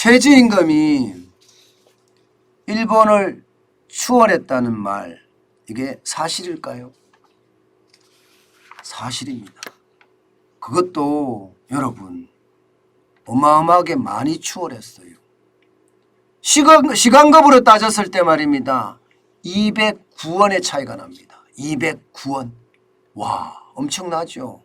최저임금이 일본을 추월했다는 말, 이게 사실일까요? 사실입니다. 그것도 여러분 어마어마하게 많이 추월했어요. 시간급으로 따졌을 때 말입니다. 209원의 차이가 납니다. 209원. 와, 엄청나죠.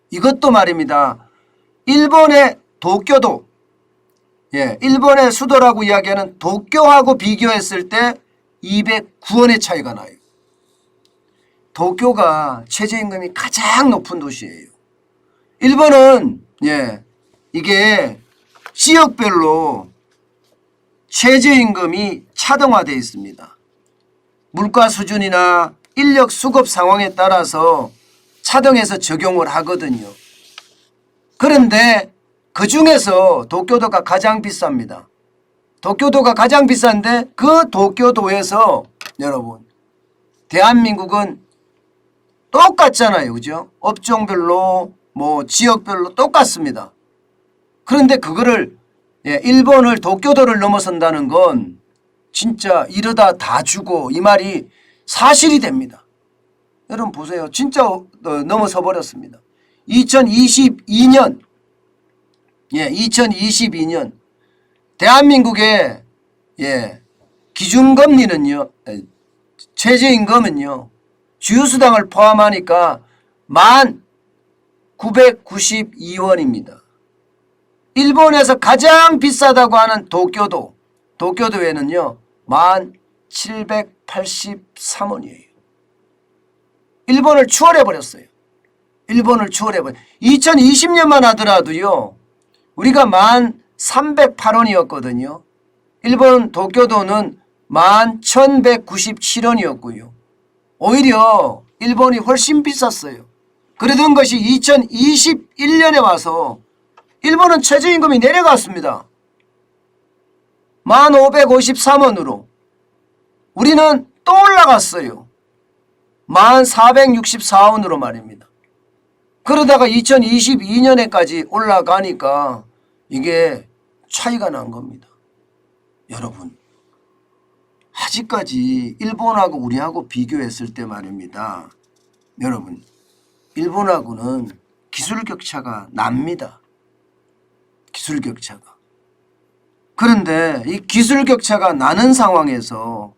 이것도 말입니다. 일본의 도쿄도, 일본의 수도라고 이야기하는 도쿄하고 비교했을 때 209원의 차이가 나요. 도쿄가 최저임금이 가장 높은 도시예요. 일본은 이게 지역별로 최저임금이 차등화되어 있습니다. 물가 수준이나 인력 수급 상황에 따라서 차등해서 적용을 하거든요. 그런데 그 중에서 도쿄도가 가장 비쌉니다. 도쿄도가 가장 비싼데 그 도쿄도에서 여러분 대한민국은 똑같잖아요. 그죠? 업종별로 뭐 지역별로 똑같습니다. 그런데 그거를 일본을 도쿄도를 넘어선다는 건 진짜 이러다 다 주고 이 말이 사실이 됩니다. 여러분 보세요. 진짜 넘어서 버렸습니다. 2022년 2022년 대한민국의 기준금리는요, 최저임금은요, 주휴수당을 포함하니까 1992원입니다. 일본에서 가장 비싸다고 하는 도쿄도에는요 1783원이에요. 일본을 추월해버렸어요. 2020년만 하더라도요 우리가 1308원이었거든요. 일본 도쿄도는 1197원이었고요. 오히려 일본이 훨씬 비쌌어요. 그러던 것이 2021년에 와서 일본은 최저임금이 내려갔습니다. 1553원으로. 우리는 또 올라갔어요. 1464원으로 말입니다. 그러다가 2022년에까지 올라가니까 이게 차이가 난 겁니다. 여러분, 아직까지 일본하고 우리하고 비교했을 때 말입니다. 여러분, 일본하고는 기술 격차가 납니다. 기술 격차가. 그런데 이 기술 격차가 나는 상황에서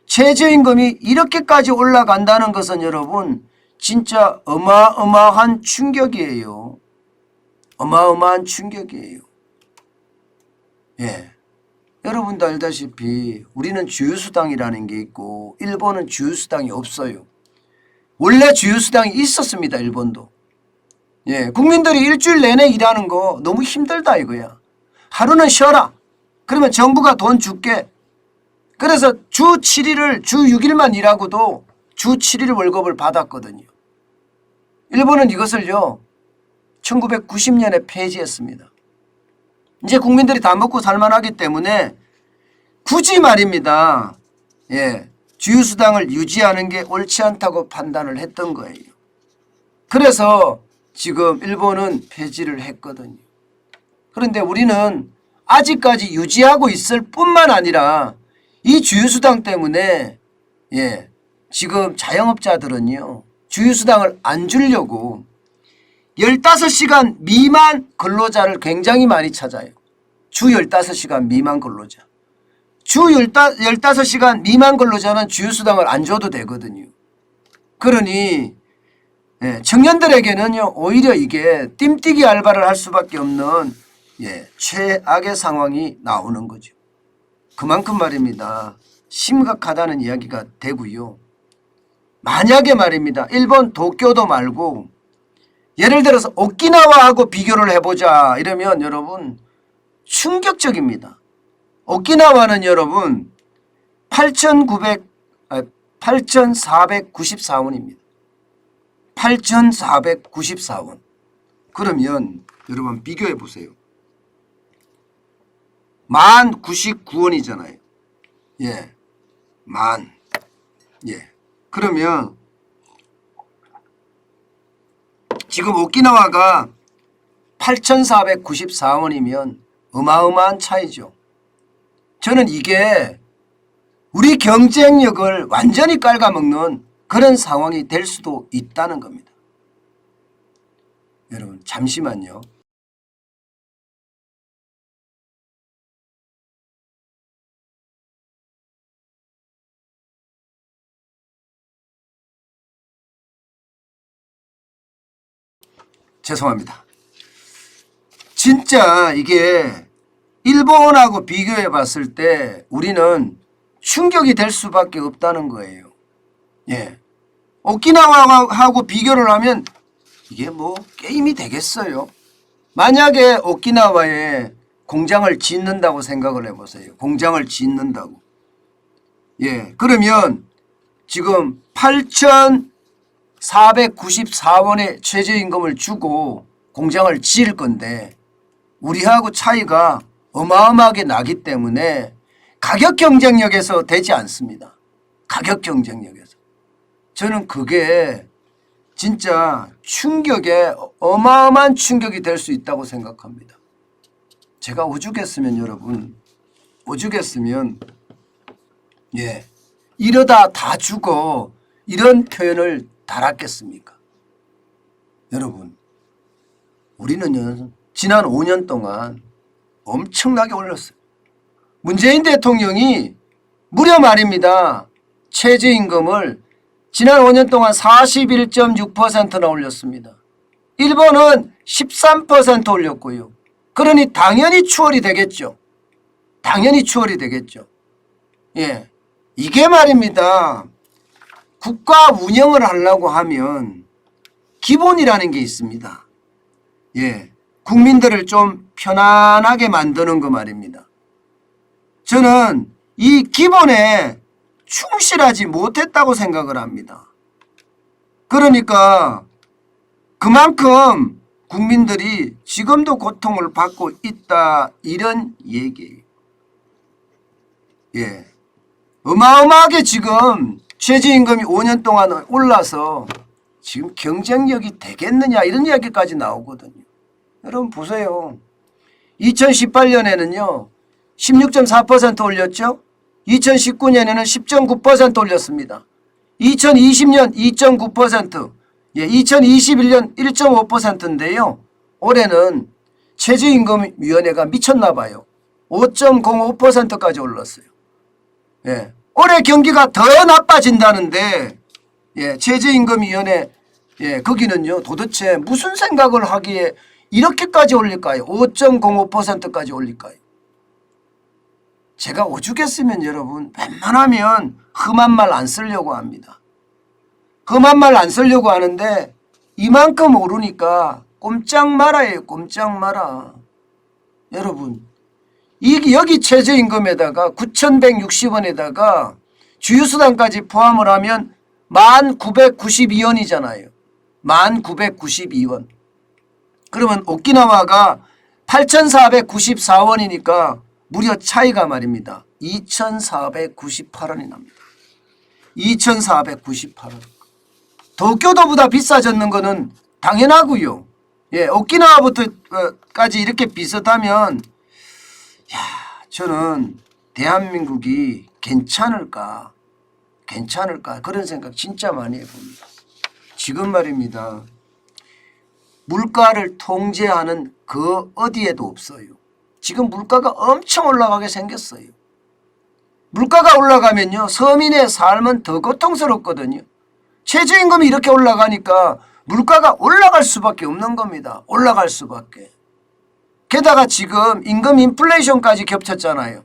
최저임금이 이렇게까지 올라간다는 것은 여러분 진짜 어마어마한 충격이에요. 어마어마한 충격이에요. 여러분도 알다시피 우리는 주휴수당이라는 게 있고 일본은 주휴수당이 없어요. 원래 주휴수당이 있었습니다. 일본도. 국민들이 일주일 내내 일하는 거 너무 힘들다 이거야. 하루는 쉬어라. 그러면 정부가 돈 줄게. 그래서 주 7일을 주 6일만 일하고도 주 7일 월급을 받았거든요. 일본은 이것을요 1990년에 폐지했습니다. 이제 국민들이 다 먹고 살만하기 때문에 굳이 말입니다. 주휴수당을 유지하는 게 옳지 않다고 판단을 했던 거예요. 그래서 지금 일본은 폐지를 했거든요. 그런데 우리는 아직까지 유지하고 있을 뿐만 아니라 이 주휴수당 때문에 지금 자영업자들은요 주휴수당을 안 주려고 15시간 미만 근로자를 굉장히 많이 찾아요. 주 15시간 미만 근로자. 주 15시간 미만 근로자는 주휴수당을 안 줘도 되거든요. 그러니 청년들에게는요 오히려 이게 뜀뛰기 알바를 할 수밖에 없는 최악의 상황이 나오는 거죠. 그만큼 말입니다. 심각하다는 이야기가 되고요. 만약에 말입니다. 일본 도쿄도 말고 예를 들어서 오키나와하고 비교를 해보자 이러면 여러분 충격적입니다. 오키나와는 여러분 8,494원입니다. 8,494원. 그러면 여러분 비교해 보세요. 1099원이잖아요. 그러면 지금 오키나와가 8,494원이면 어마어마한 차이죠. 저는 이게 우리 경쟁력을 완전히 깔아먹는 그런 상황이 될 수도 있다는 겁니다. 여러분 잠시만요. 죄송합니다. 진짜 이게 일본하고 비교해 봤을 때 우리는 충격이 될 수밖에 없다는 거예요. 예. 오키나와하고 비교를 하면 이게 뭐 게임이 되겠어요. 만약에 오키나와에 공장을 짓는다고 생각을 해보세요. 공장을 짓는다고. 예. 그러면 지금 8,494원의 최저임금을 주고 공장을 지을 건데 우리하고 차이가 어마어마하게 나기 때문에 가격 경쟁력에서 되지 않습니다. 가격 경쟁력에서. 저는 그게 진짜 충격에 어마어마한 충격이 될 수 있다고 생각합니다. 제가 오죽했으면 여러분 오죽했으면 예 이러다 다 죽어 이런 표현을 달았겠습니까? 여러분 우리는 지난 5년 동안 엄청나게 올랐어요. 문재인 대통령이 무려 말입니다. 최저임금을 지난 5년 동안 41.6%나 올렸습니다. 일본은 13% 올렸고요. 그러니 당연히 추월이 되겠죠. 당연히 추월이 되겠죠. 예, 이게 말입니다. 국가 운영을 하려고 하면 기본이라는 게 있습니다. 예, 국민들을 좀 편안하게 만드는 거 말입니다. 저는 이 기본에 충실하지 못했다고 생각을 합니다. 그러니까 그만큼 국민들이 지금도 고통을 받고 있다 이런 얘기예요. 예, 어마어마하게 지금 최저임금이 5년 동안 올라서 지금 경쟁력이 되겠느냐 이런 이야기까지 나오거든요. 여러분 보세요. 2018년에는요. 16.4% 올렸죠. 2019년에는 10.9% 올렸습니다. 2020년 2.9%, 예, 2021년 1.5%인데요. 올해는 최저임금위원회가 미쳤나 봐요. 5.05%까지 올랐어요. 예, 올해 경기가 더 나빠진다는데 예, 최저임금위원회 예, 거기는요 도대체 무슨 생각을 하기에 이렇게까지 올릴까요? 5.05%까지 올릴까요? 제가 오죽했으면 여러분 웬만하면 험한 말 안 쓰려고 합니다. 험한 말 안 쓰려고 하는데 이만큼 오르니까 꼼짝 말아요. 꼼짝 말아. 여러분 여기 최저임금에다가 9,160원에다가 주유수당까지 포함을 하면 1,992원이잖아요. 1,992원. 그러면 오키나와가 8,494원이니까 무려 차이가 말입니다. 2,498원이 납니다. 2,498원. 도쿄도보다 비싸졌는 거는 당연하고요. 예, 오키나와부터까지 이렇게 비슷하면 야, 저는 대한민국이 괜찮을까 그런 생각 진짜 많이 해봅니다. 지금 말입니다. 물가를 통제하는 그 어디에도 없어요. 지금 물가가 엄청 올라가게 생겼어요. 물가가 올라가면요 서민의 삶은 더 고통스럽거든요. 최저임금이 이렇게 올라가니까 물가가 올라갈 수밖에 없는 겁니다. 올라갈 수밖에. 게다가 지금 임금 인플레이션까지 겹쳤잖아요.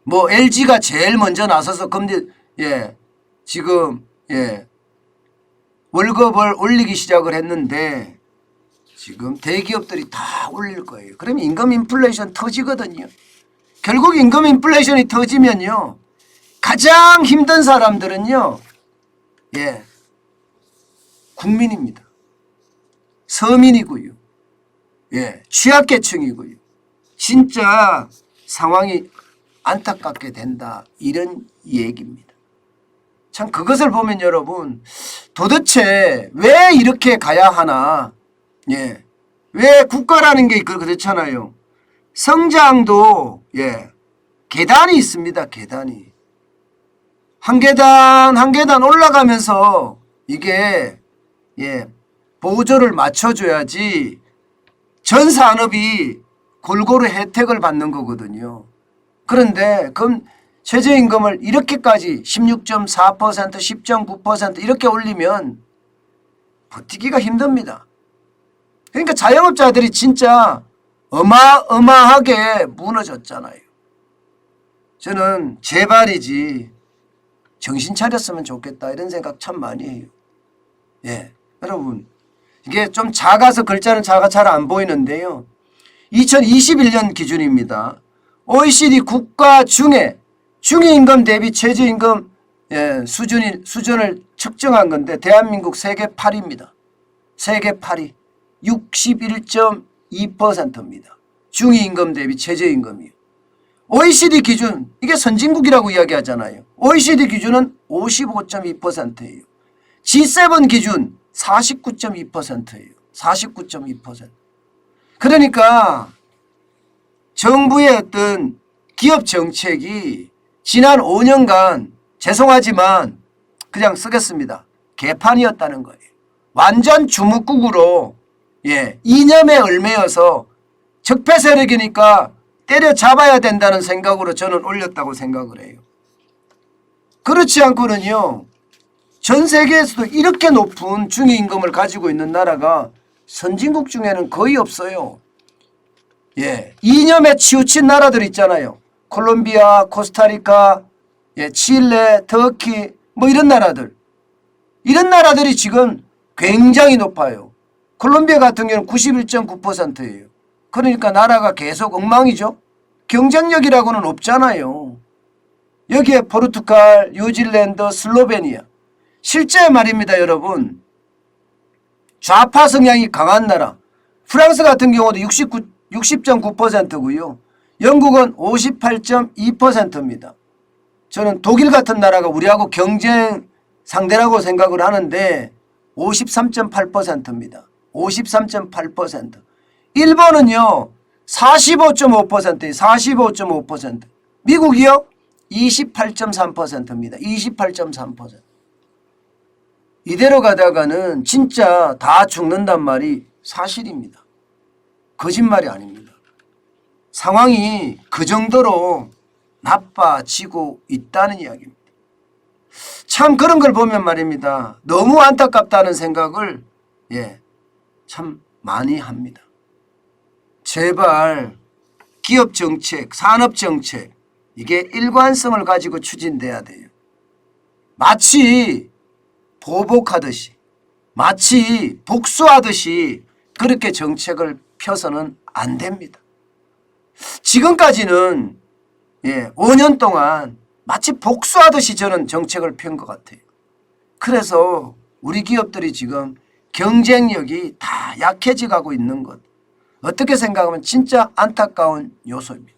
뭐 LG가 제일 먼저 나서서 지금 월급을 올리기 시작을 했는데 지금 대기업들이 다 올릴 거예요. 그러면 임금 인플레이션 터지거든요. 결국 임금 인플레이션이 터지면요 가장 힘든 사람들은요 국민입니다. 서민이고요. 취약계층이고요. 진짜 상황이 안타깝게 된다 이런 얘기입니다. 참 그것을 보면 여러분 도대체 왜 이렇게 가야 하나. 왜 국가라는 게 그렇잖아요. 성장도 계단이 있습니다. 계단이. 한 계단 한 계단 올라가면서 이게 보조를 맞춰줘야지 전 산업이 골고루 혜택을 받는 거거든요. 그런데 그럼 최저임금을 이렇게까지 16.4%, 10.9% 이렇게 올리면 버티기가 힘듭니다. 그러니까 자영업자들이 진짜 어마어마하게 무너졌잖아요. 저는 제발이지 정신 차렸으면 좋겠다 이런 생각 참 많이 해요. 여러분 이게 좀 작아서 글자는 작아 잘 안 보이는데요. 2021년 기준입니다. OECD 국가 중에 중위임금 대비 최저임금 수준을 측정한 건데 대한민국 세계 8위입니다. 세계 8위 61.2%입니다. 중위임금 대비 최저임금이요. OECD 기준 이게 선진국이라고 이야기하잖아요. OECD 기준은 55.2%예요. G7 기준 49.2%예요. 49.2%. 그러니까 정부의 어떤 기업 정책이 지난 5년간 죄송하지만 그냥 쓰겠습니다. 개판이었다는 거예요. 완전 주먹국으로 이념에 얽매여서 적폐 세력이니까 때려잡아야 된다는 생각으로 저는 올렸다고 생각을 해요. 그렇지 않고는요. 전 세계에서도 이렇게 높은 중위임금을 가지고 있는 나라가 선진국 중에는 거의 없어요. 이념에 치우친 나라들 있잖아요. 콜롬비아, 코스타리카, 칠레, 터키 뭐 이런 나라들. 이런 나라들이 지금 굉장히 높아요. 콜롬비아 같은 경우는 91.9%예요. 그러니까 나라가 계속 엉망이죠. 경쟁력이라고는 없잖아요. 여기에 포르투갈, 뉴질랜드, 슬로베니아. 실제 말입니다, 여러분. 좌파 성향이 강한 나라. 프랑스 같은 경우도 60.9%고요. 영국은 58.2%입니다. 저는 독일 같은 나라가 우리하고 경쟁 상대라고 생각을 하는데 53.8%입니다. 53.8%. 일본은요. 45.5%예요. 45.5%. 미국이요. 28.3%입니다. 28.3%. 이대로 가다가는 진짜 다 죽는단 말이 사실입니다. 거짓말이 아닙니다. 상황이 그 정도로 나빠지고 있다는 이야기입니다. 참 그런 걸 보면 말입니다. 너무 안타깝다는 생각을 참 많이 합니다. 제발 기업 정책, 산업 정책 이게 일관성을 가지고 추진돼야 돼요. 마치 보복하듯이 마치 복수하듯이 그렇게 정책을 펴서는 안 됩니다. 지금까지는 5년 동안 마치 복수하듯이 저는 정책을 편 것 같아요. 그래서 우리 기업들이 지금 경쟁력이 다 약해져가고 있는 것. 어떻게 생각하면 진짜 안타까운 요소입니다.